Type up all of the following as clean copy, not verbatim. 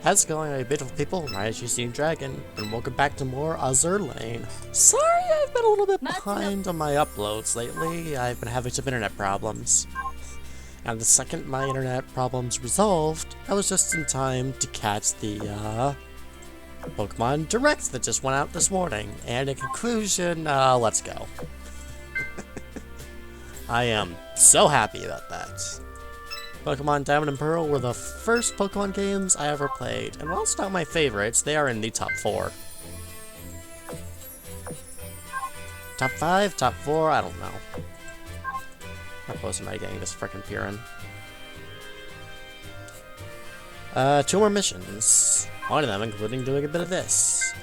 How's it going, my beautiful people? Rhys, Dragon, and welcome back to more Azur Lane. Sorry, I've been a little bit behind on my uploads lately. I've been having some internet problems. And the second my internet problems resolved, I was just in time to catch the, Pokemon Direct that just went out this morning. And in conclusion, let's go. I am so happy about that. Pokemon Diamond and Pearl were the first Pokemon games I ever played, and while it's not my favorites, they are in the top 4. Top 5? Top 4? I don't know. How close am I getting this frickin' Piran? 2 more missions. One of them including doing a bit of this.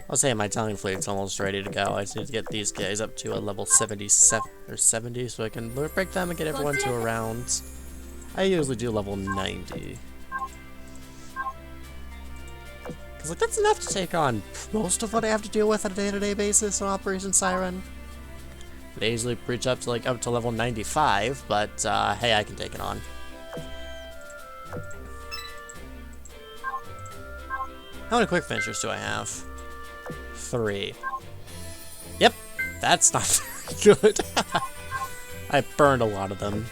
I'll say my Italian fleet's almost ready to go. I just need to get these guys up to a level 77 or 70 so I can break them and get everyone to around. I usually do level 90. Cause like that's enough to take on most of what I have to deal with on a day-to-day basis on Operation Siren. They usually reach up to level 95, but hey, I can take it on. How many quick finishers do I have? 3. Yep, that's not very good. I burned a lot of them.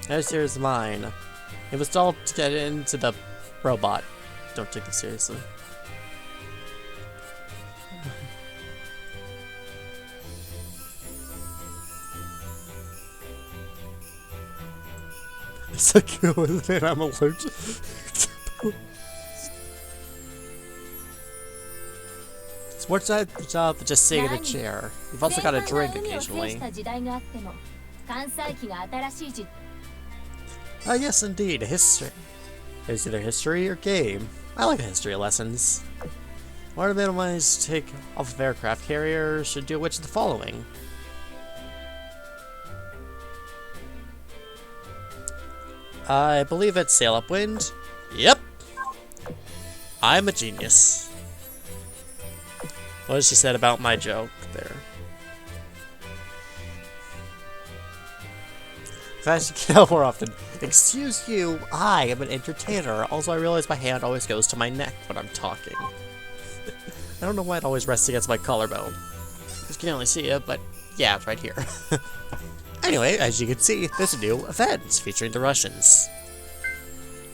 Here's mine. It was all to get into the robot. Don't take this seriously. It's so cool, isn't it? I'm allergic. What's that job for just sitting in a chair? You've also got a drink occasionally. Yes indeed, history. Is either history or game. I like history lessons. Why do minimize take off of aircraft carriers should do which of the following? I believe it's sail upwind. Yep! I'm a genius. What she said about my joke there. If I should get out more often. Excuse you, I am an entertainer. Also, I realize my hand always goes to my neck when I'm talking. I don't know why it always rests against my collarbone. You can only see it, but yeah, it's right here. Anyway, as you can see, there's a new event featuring the Russians.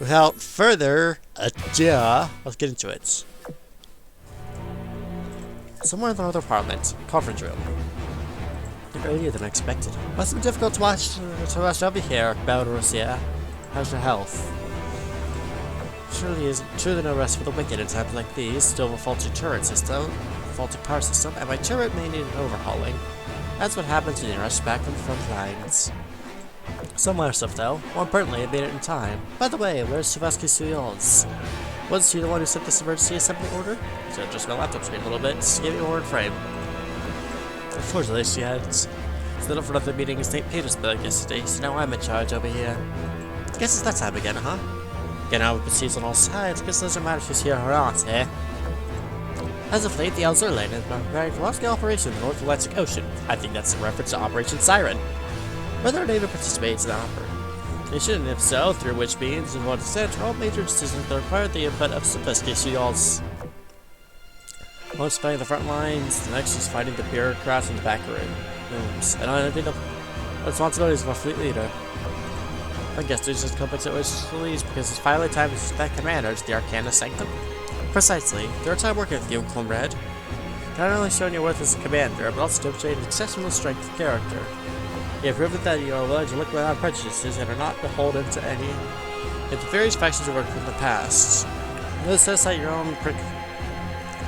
Without further ado, let's get into it. Somewhere in the Northern Parliament, conference room. Earlier than expected. Must be difficult to watch over here, Belarusia. How's your health? Truly no rest for the wicked in times like these. Still a faulty turret system, faulty power system, and my turret may need an overhauling. That's what happens when you rush back from the front lines. Some minor stuff though. More importantly, I made it in time. By the way, where's Sylvester Suyons? Was he the one who sent this emergency assembly order? So just my laptop screen a little bit, just gave me a word frame. Unfortunately, she had stood up for another meeting in St. Petersburg yesterday, so now I'm in charge over here. Guess it's that time again, huh? Getting out with the seas on all sides, guess it doesn't matter if she's here or not, eh? As of late, the Azur Lane has been preparing for large-scale operation in the North Atlantic Ocean. I think that's a reference to Operation Siren. Whether our Navy participates in the operation. And if so, through which means, and what extent, all major decisions that require the input of sophisticated y'alls. One is fighting the front lines, the next is fighting the bureaucrats in the back rooms. And I think the responsibilities of a fleet leader. I guess there's just complex at which leads because it's finally time to set that commander to the Arcana Sanctum. Precisely. Third time working with you, comrade. Not only showing your worth as a commander, but also demonstrating exceptional strength of character. You have proven that you are willing to look without prejudices and are not beholden to any of the various factions you worked with in the past. This says that your own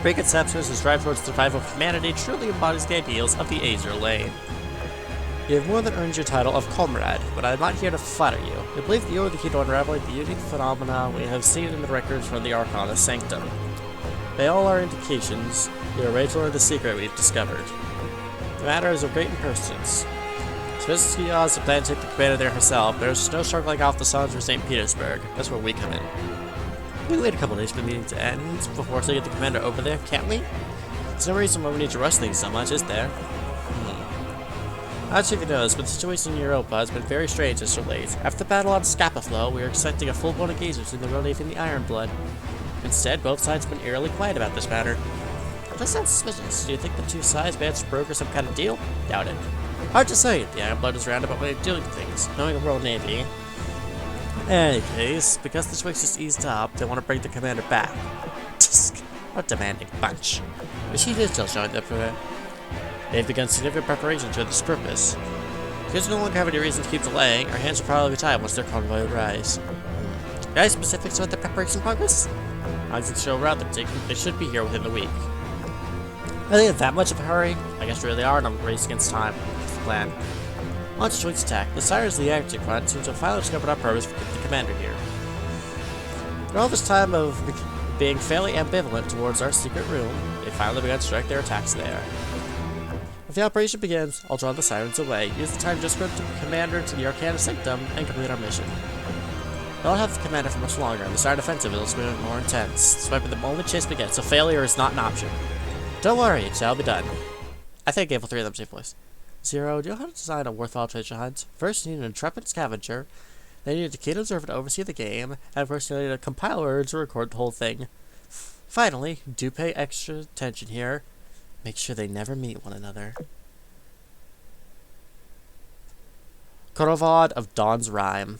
preconceptions and strive towards the survival of humanity truly embodies the ideals of the Azur Lane. You have more than earned your title of comrade, but I am not here to flatter you. I believe that you are the key to unraveling the unique phenomena we have seen in the records from the Arcana Sanctum. By all our indications, you are ready to learn the secret we've discovered. The matter is of great importance. Sophisticated odds plan to take the commander there herself, but there's no struggling off the suns for St. Petersburg. That's where we come in. We can wait a couple days for the meeting to end before sending the commander over there, can't we? There's no reason why we need to rush things so much, is there? Not sure if you noticed, but the situation in Europa has been very strange as of late. After the battle on Scapaflow, we were expecting a full-blown engagement between the Relief and the Ironblood. Instead, both sides have been eerily quiet about this matter. That sounds suspicious. Do you think the two sides managed to broker some kind of deal? Doubt it. Hard to say. The Ironblood is roundabout way of doing things, knowing the World Navy. In any case, because the Twix just eased up, they want to bring the commander back. What a demanding bunch. The chief is still showing that they've begun significant preparations for this purpose. Because we no longer have any reason to keep delaying, our hands will probably be tied once their convoy would rise. Any specifics about the preparation progress? I can show around that they should be here within the week. Are they in that much of a hurry? I guess we really are, and I'm racing against time. What's the plan? Launch Twix attack. The Sirens of the Arctic Front seem to have finally discovered our purpose for keeping the commander here. For all this time of being fairly ambivalent towards our secret room, they finally began to strike their attacks there. If the operation begins, I'll draw the Sirens away, use the time to escort the commander to the Arcana Sanctum, and complete our mission. I don't have the commander for much longer, and the Siren offensive will be more intense. This might be the only chance we get, so failure is not an option. Don't worry, it shall be done. I think I gave all three of them safe voice. Zero, do you know how to design a worthwhile treasure hunt? First, you need an intrepid scavenger, then you need a keen observer to oversee the game, and first you need a compiler to record the whole thing. Finally, do pay extra attention here. Make sure they never meet one another. Khorovod of Dawn's Rime.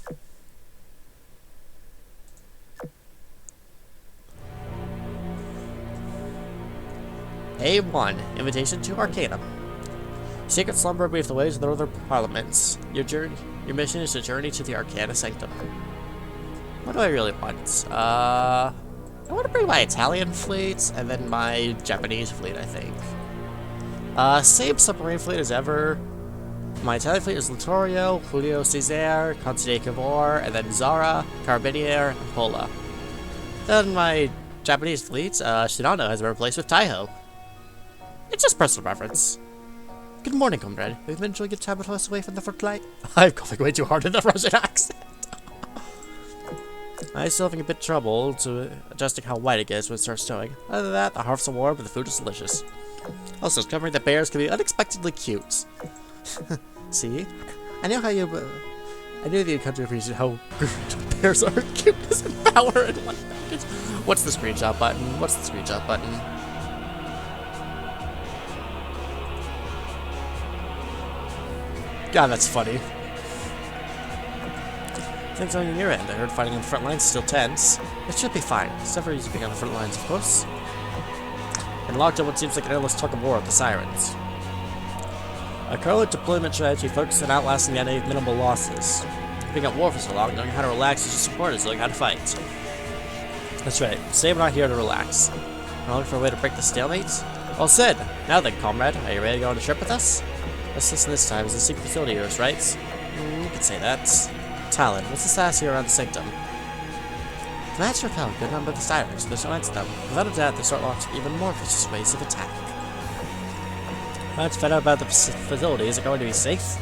A1, Invitation to Arcanum. Secret slumber beneath the waves of the Northern Parliaments. Your mission is to journey to the Arcana Sanctum. What do I really want? I want to bring my Italian fleet, and then my Japanese fleet, I think. Same submarine fleet as ever. My Italian fleet is Littorio, Julio Caesar, Conte de Cavour, and then Zara, Carabiniere, and Pola. Then my Japanese fleet, Shinano, has been replaced with Taiho. It's just personal preference. Good morning, comrade. We've been enjoying your time with us away from the front line. I'm coughing way too hard in the Russian accent. I'm still having a bit of trouble to adjusting how white it gets when it starts snowing. Other than that, the hearths are warm, but the food is delicious. Also, discovering that bears can be unexpectedly cute. See? I knew that you'd come to appreciate how bears are cuteness and power and life. What's the screenshot button? What's the screenshot button? God, that's funny. Things on your end. I heard fighting on the front lines is still tense. It should be fine. It's never easy being on the front lines, of course. And locked in what seems like an endless tug of war with the Sirens. A current deployment strategy focuses on outlasting the enemy with minimal losses. Being at war for so long, knowing how to relax is just support is knowing how to fight. That's right. Today we're not here to relax. We're looking for a way to break the stalemate. All said. Now then, comrade, are you ready to go on a trip with us? Let's listen this time. Is the secret facility yours, right? You could say that. Talon, what's the status here around the Sanctum? The Master of Hell, good number of the Sirens, there's no answer to them. Without a doubt, they start launching even more vicious ways of attack. Let's find out about the facility. Is it going to be safe?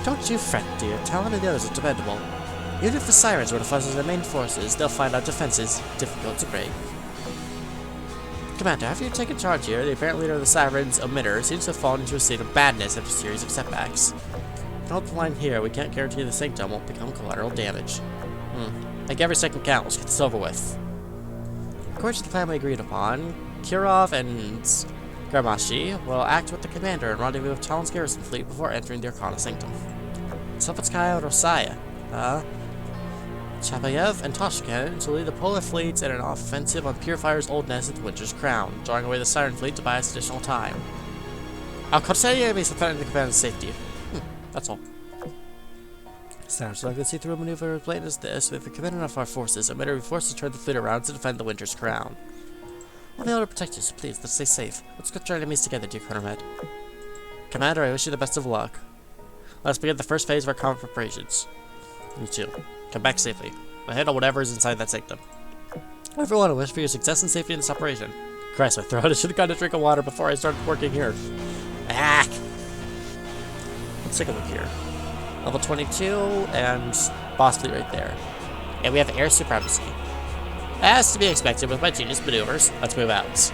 Don't you fret, dear. Talon and the others are dependable. Even if the Sirens were to fuzz their main forces, they'll find our defenses difficult to break. Commander, after you've taken charge here, the apparent leader of the Sirens, Omitter, seems to have fallen into a state of badness after a series of setbacks. If we hold the line here, we can't guarantee the Sanctum won't become collateral damage. Make every second count. Let's get this over with. According to the plan we agreed upon, Kirov and Garmashi will act with the commander and rendezvous with Talon's garrison fleet before entering the Arcana Sanctum. Sopotskaya and Rosaya, Chapayev and Toshkent will lead the Polar fleets in an offensive on Purifire's old nest at the Winter's Crown, drawing away the Siren fleet to buy us additional time. I'll consider you to be defending the commander's safety. That's all. Sounds like the see-through maneuver as blatant as this. With the commander of our forces, it better be forced to turn the fleet around to defend the Winter's Crown. We'll be able to protect us. Please, let's stay safe. Let's get our enemies together, dear Comrade. Commander, I wish you the best of luck. Let's begin the first phase of our common preparations. You too. Come back safely. I'll handle whatever is inside that sanctum. Everyone, I wish for your success and safety in this operation. Christ, my throat. I should have gotten a drink of water before I started working here. Ah! Let's take a look here. Level 22, and boss fleet right there. And we have air supremacy. As to be expected with my genius maneuvers, let's move out.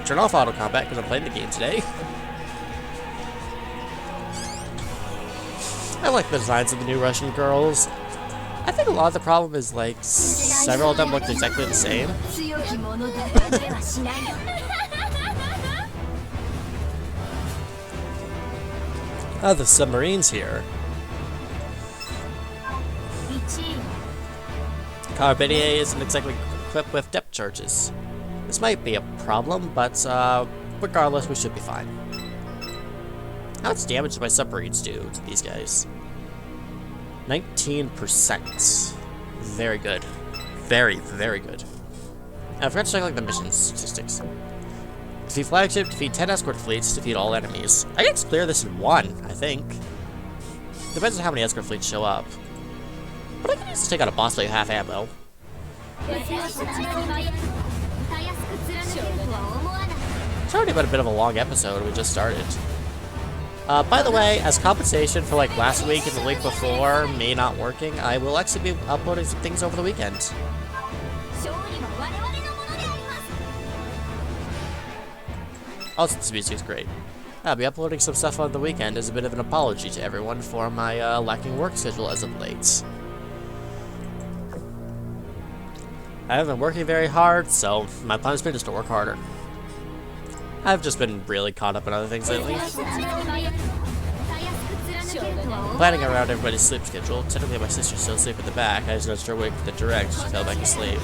Turn off auto combat because I'm playing the game today. I like the designs of the new Russian girls. I think a lot of the problem is like several of them look exactly the same. Oh, the submarines here. Khorovod isn't exactly equipped with depth charges. This might be a problem, but regardless, we should be fine. How much damage do my submarines do to these guys? 19%. Very good. Very, very good. I forgot to check like the mission statistics. Defeat flagship, defeat 10 escort fleets, defeat all enemies. I can clear this in 1, I think. Depends on how many escort fleets show up. But I can just take out a boss fight with half ammo. It's already been a bit of a long episode, we just started. By the way, as compensation for like last week and the week before me not working, I will actually be uploading some things over the weekend. Also, this music is great. I'll be uploading some stuff on the weekend as a bit of an apology to everyone for my lacking work schedule as of late. I haven't been working very hard, so my plan has been just to work harder. I've just been really caught up in other things lately. Planning around everybody's sleep schedule. Technically, my sister's still asleep in the back. I just noticed her wake the direct. She fell back asleep.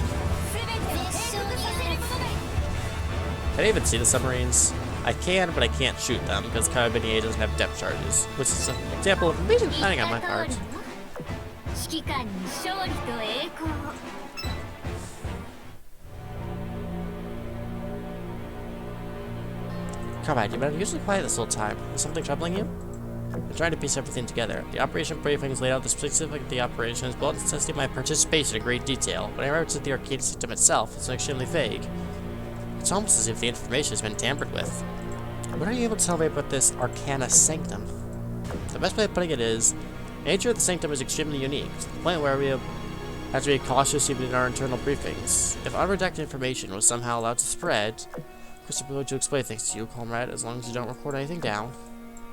Can I even see the submarines? I can, but I can't shoot them because Khorovod doesn't have depth charges, which is an example of amazing planning on my part. Khorovod, you've been usually quiet this whole time. Is something troubling you? I'm trying to piece everything together. The operation briefing is laid out the specifics of the operation as well as necessitating my participation in great detail, but I remember to the arcade system itself, it's extremely vague. It's almost as if the information has been tampered with. What are you able to tell me about this Arcana Sanctum? The best way of putting it is, the nature of the Sanctum is extremely unique, to the point where we have to be cautious even in our internal briefings. If unredacted information was somehow allowed to spread, of course I'll be able to explain things to you, comrade, as long as you don't record anything down.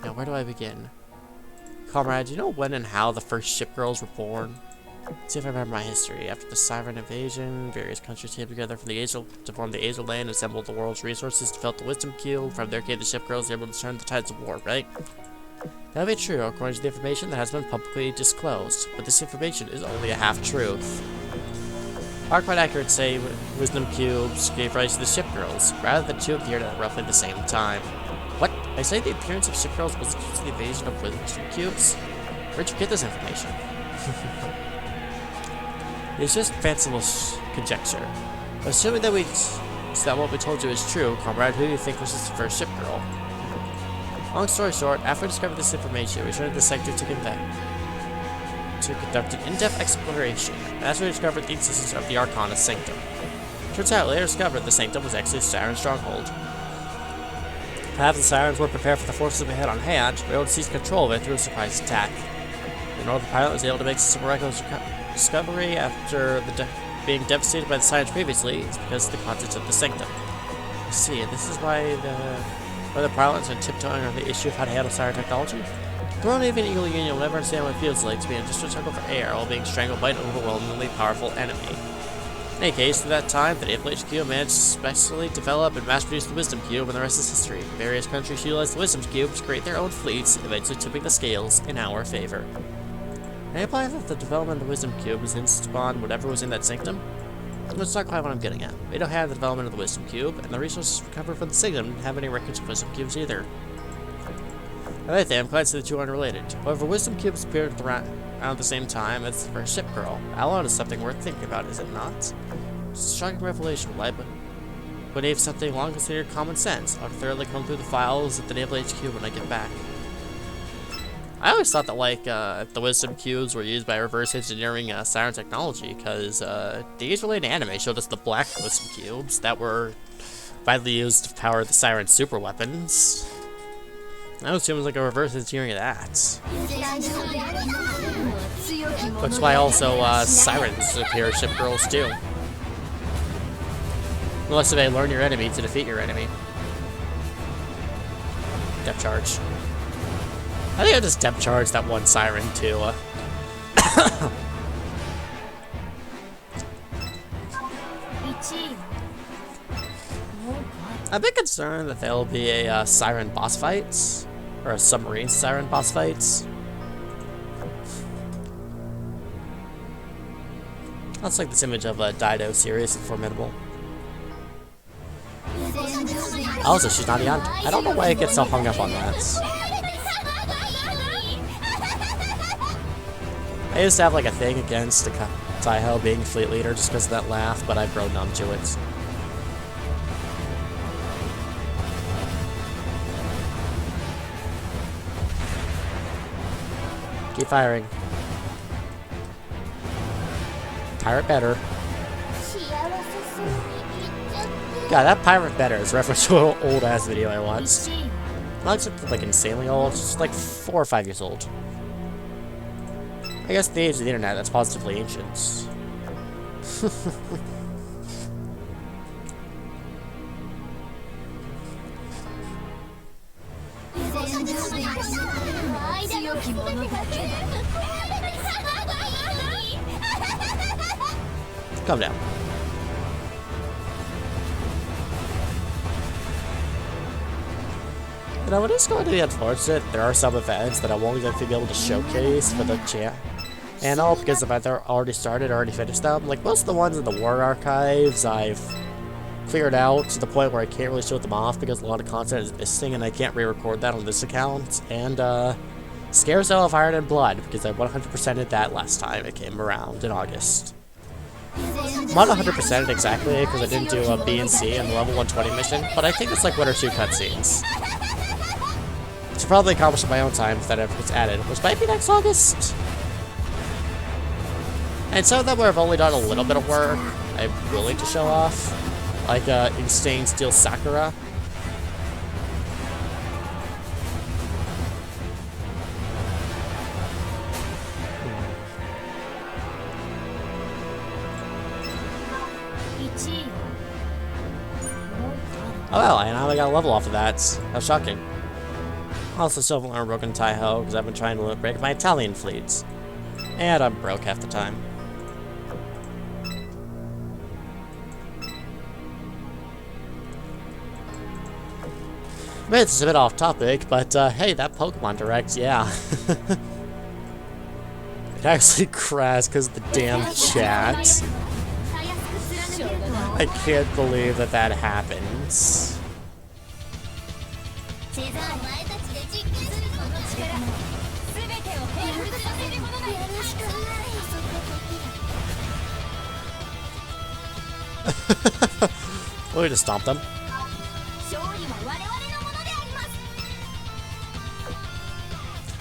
Now, where do I begin? Comrade, do you know when and how the first ship girls were born? Let's see if I remember my history. After the Siren invasion, various countries came together from the Azur to form the Azur land, assembled the world's resources, developed the Wisdom Cube. From there came the ship girls, able to turn the tides of war, right? That may be true according to the information that has been publicly disclosed, but this information is only a half-truth. Are quite accurate to say Wisdom Cubes gave rise to the ship girls, rather than two appeared at roughly the same time. What? I say the appearance of ship girls was due to the invasion of Wisdom Cubes? Where'd you get this information? It's just fanciful conjecture. Assuming that what we told you is true, comrade, who do you think was the first ship girl? Long story short, after we discovered this information, we returned to the sector to conduct an in-depth exploration. That's when we discovered the existence of the Arcana Sanctum. Turns out, later discovered the Sanctum was actually a Siren stronghold. Perhaps the Sirens were prepared for the forces we had on hand, were able to seize control of it through a surprise attack. The Northern pilot was able to make some miraculous discovery after being devastated by the Sirens previously. It's because of the contents of the Sanctum. You see, this is why the pilots are tiptoeing on the issue of how to handle Siren technology. The Royal Navy and Eagle Union will never understand what it feels like to be in a distant struggle for air while being strangled by an overwhelmingly powerful enemy. In any case, through that time, the Naval HQ managed to specially develop and mass-produce the Wisdom Cube, and the rest is history. Various countries utilized the Wisdom Cube to create their own fleets, eventually tipping the scales in our favor. I imply that the development of the Wisdom Cube was hinged upon whatever was in that Sanctum? That's not quite what I'm getting at. We don't have the development of the Wisdom Cube, and the resources recovered from the Sanctum didn't have any records of Wisdom Cubes either. Another thing, I'm glad to see the two are unrelated. However, Wisdom Cubes appeared around the same time as the first ship girl. Alon is something worth thinking about, is it not? It's a shocking revelation, right? But if something long considered common sense, I'll thoroughly comb through the files at the Naval HQ when I get back. I always thought that, like, the Wisdom Cubes were used by reverse engineering Siren technology, because the Age-related anime showed us the black Wisdom Cubes that were widely used to power the Siren super weapons. I assume it was like a reverse engineering of that. Which is why also Sirens appear as ship girls too. Unless they learn your enemy to defeat your enemy. Depth charge. I think I just depth charged that one siren too. I'm a bit concerned that there will be a siren boss fight, or a submarine siren boss fight. That's like this image of a Dido series and Formidable. Also, she's not young. I don't know why I get so hung up on that. I used to have like a thing against Taiho being fleet leader just because of that laugh, but I've grown numb to it. Keep firing. Pirate better. God, that pirate better is a reference to an old ass video I watched. Not like insanely old, it's just like 4 or 5 years old. I guess the age of the internet, that's positively ancient. Calm down. You know, it is going to be unfortunate. There are some events that I won't exactly be able to showcase for the channel because if I've already started, already finished them. Like most of the ones in the War Archives, I've cleared out to the point where I can't really show them off because a lot of content is missing and I can't re-record that on this account. And Scarecell of Iron and Blood because I 100%ed that last time it came around in August. Not 100%ed exactly because I didn't do a B and C in the level 120 mission, but I think it's like 1 or 2 cutscenes. To probably accomplish in my own time if that ever gets added, which might be next August. And some of them where I've only done a little bit of work, I'm willing to show off. Like Insane Steel Sakura. Oh well, I now got a level off of that. How shocking. Also, still haven't learned Broken Taiho because I've been trying to break my Italian fleets. And I'm broke half the time. Maybe it's a bit off topic, but hey, that Pokemon Direct, yeah. It actually crashed because of the damn chat. I can't believe that that happens. We just stomped them.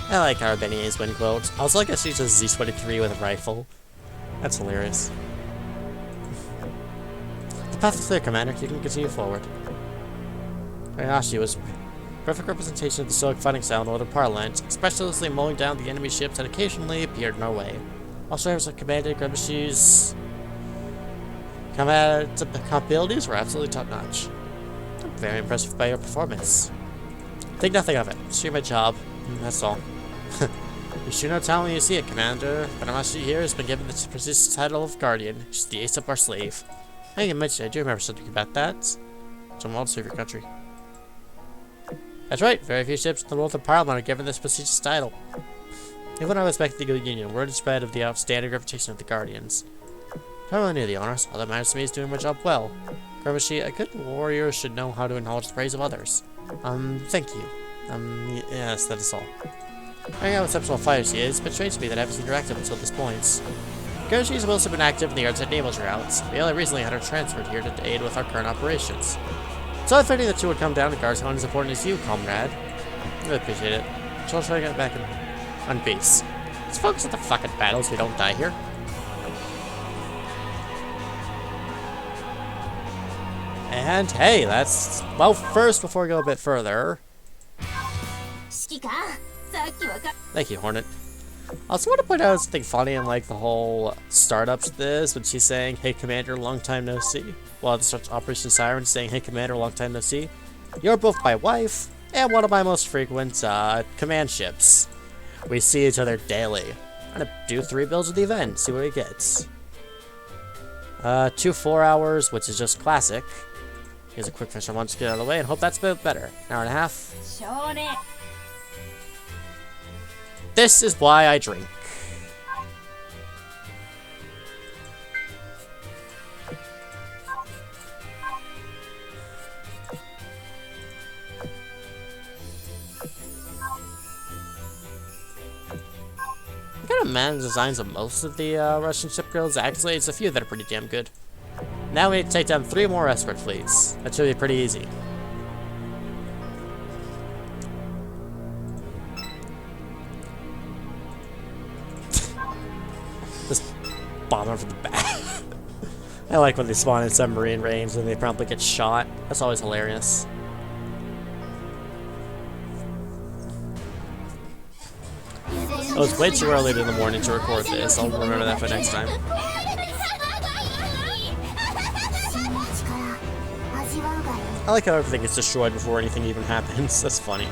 I like Arabenie's win quote. Also, I guess she's a Z23 with a rifle. That's hilarious. The path is clear, Commander. You can continue forward. Ayashi was perfect representation of the stoic fighting style in Northern Parliament, specialistly mowing down the enemy ships that occasionally appeared in our way. Also, as a Commander, Grebushi's combat abilities were absolutely top-notch. I'm very impressed by your performance. Think nothing of it. Just do my job. That's all. You sure know talent when you see it, Commander. Banamashi here has been given the prestigious title of Guardian. She's the ace up our slave. I can mention, I do remember something about that. Someone else serve your country. That's right, very few ships in the Northern Parliament are given this prestigious title. Even I respect the Good Union, word is spread of the outstanding reputation of the Guardians. I really knew the honors, all that matters to me is doing my job well. Grebushy, a good warrior should know how to acknowledge the praise of others. Thank you. Yes, that is all. I know how exceptional fighter she is, but strange to me that I haven't seen her active until this point. Grebushy has also been active in the Arctic naval routes. We only recently had her transferred here to aid with our current operations. So I figured that you would come down to guard someone as important as you, comrade. I really appreciate it. So I'll try to get back on base. Let's focus on the fucking battles so we don't die here. And hey, that's... Well, first, before we go a bit further... Thank you, Hornet. I also want to point out something funny in like the whole startup to this, when she's saying, "Hey Commander, long time no see." While it starts Operation Siren saying, "Hey Commander, long time no see." You're both my wife. and one of my most frequent command ships. We see each other daily. I'm gonna do 3 builds of the event, see what he gets. 2 4 hours, which is just classic. Here's a quick finish I want to get out of the way and hope that's a bit better. An hour and a half. This is why I drink. I kind of manage designs of most of the Russian ship guilds. Actually, it's a few that are pretty damn good. Now we need to take down 3 more escort fleets. That should be pretty easy. Just bomb them from the back. I like when they spawn in submarine range and they promptly get shot. That's always hilarious. Oh, it's way too early in the morning to record this. I'll remember that for next time. I like how everything gets destroyed before anything even happens. That's funny.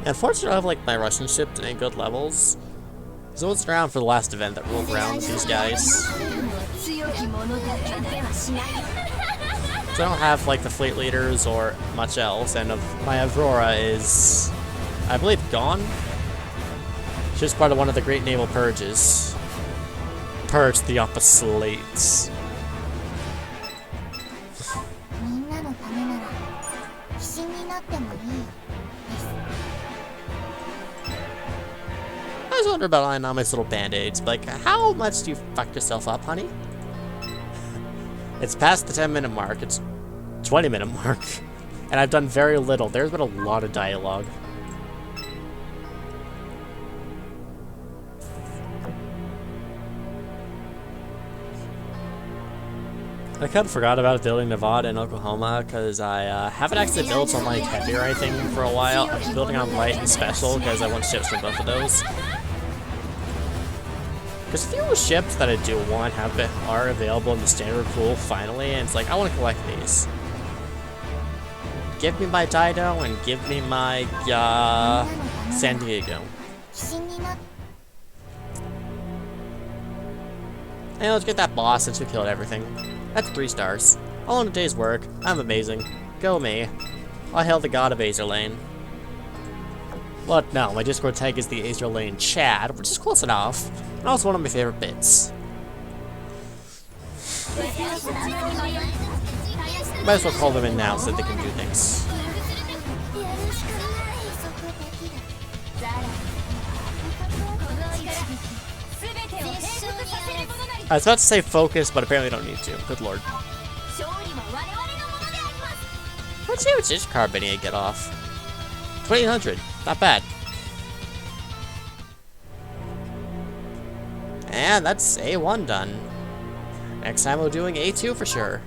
Unfortunately, I have like my Russian ship in good levels. So I wasn't around for the last event that rolled around with these guys. So I don't have like the fleet leaders or much else, and my Aurora is, I believe, gone. She's part of one of the great naval purges. Purge the obsoletes. I was wondering about Ayanami's little band-aids, but like, how much do you fuck yourself up, honey? It's past the 10-minute mark, it's 20-minute mark, and I've done very little. There's been a lot of dialogue. I kind of forgot about building Nevada and Oklahoma because I haven't actually built on like heavy or anything for a while. I'm building on light and special because I want ships from both of those. Because a few ships that I do want are available in the standard pool finally, and it's like I want to collect these. Give me my Dido and give me my San Diego. And let's get that boss since we killed everything. That's 3 stars. All in a day's work. I'm amazing. Go me. I hail the god of Azur Lane. But no, my Discord tag is the Azur Lane Chad, which is close enough. And also one of my favorite bits. Might as well call them in now so that they can do things. I was about to say focus, but apparently don't need to. Good lord. Let's see what this card Benny get off. 2800. Not bad. And that's A1 done. Next time we're doing A2 for sure.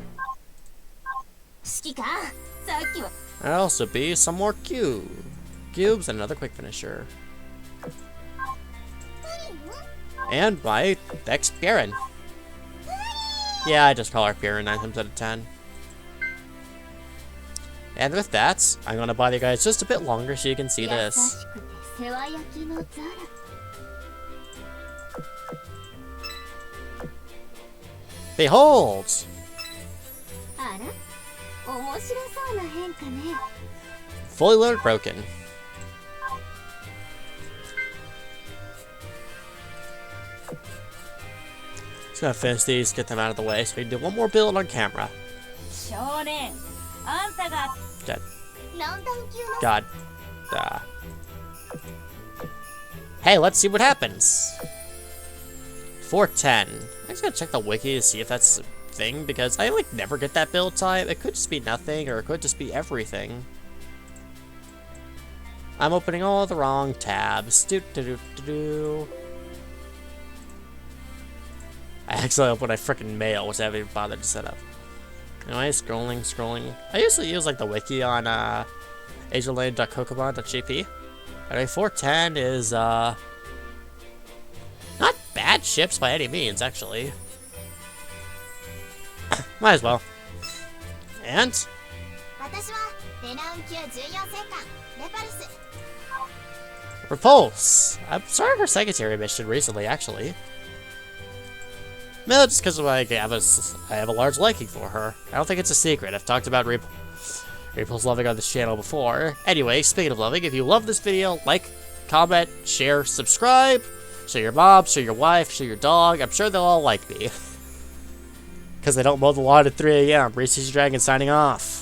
There'll also be some more cubes and another quick finisher. And my next Baron. Yeah, I just call her Baron 9 times out of 10. And with that, I'm gonna bother you guys just a bit longer so you can see this. Behold! Fully loaded broken. Just gonna finish these, get them out of the way, so we can do one more build on camera. Dead. God. Hey, let's see what happens. 410. I'm just gonna check the wiki to see if that's a thing, because I like never get that build type. It could just be nothing, or it could just be everything. I'm opening all the wrong tabs. I actually opened my freaking mail, which I haven't even bothered to set up. Anyway, scrolling. I usually use like the wiki on AsianLane.Kokobon.jp. Anyway, 410 is, not bad ships by any means, actually. Might as well. And? Repulse! I'm starting her secondary mission recently, actually. Maybe just because I have a large liking for her. I don't think it's a secret. I've talked about Repulse loving on this channel before. Anyway, speaking of loving, if you love this video, like, comment, share, subscribe, show your mom, show your wife, show your dog. I'm sure they'll all like me. Because they don't mow the lawn at 3 a.m. Rhys Dragon signing off.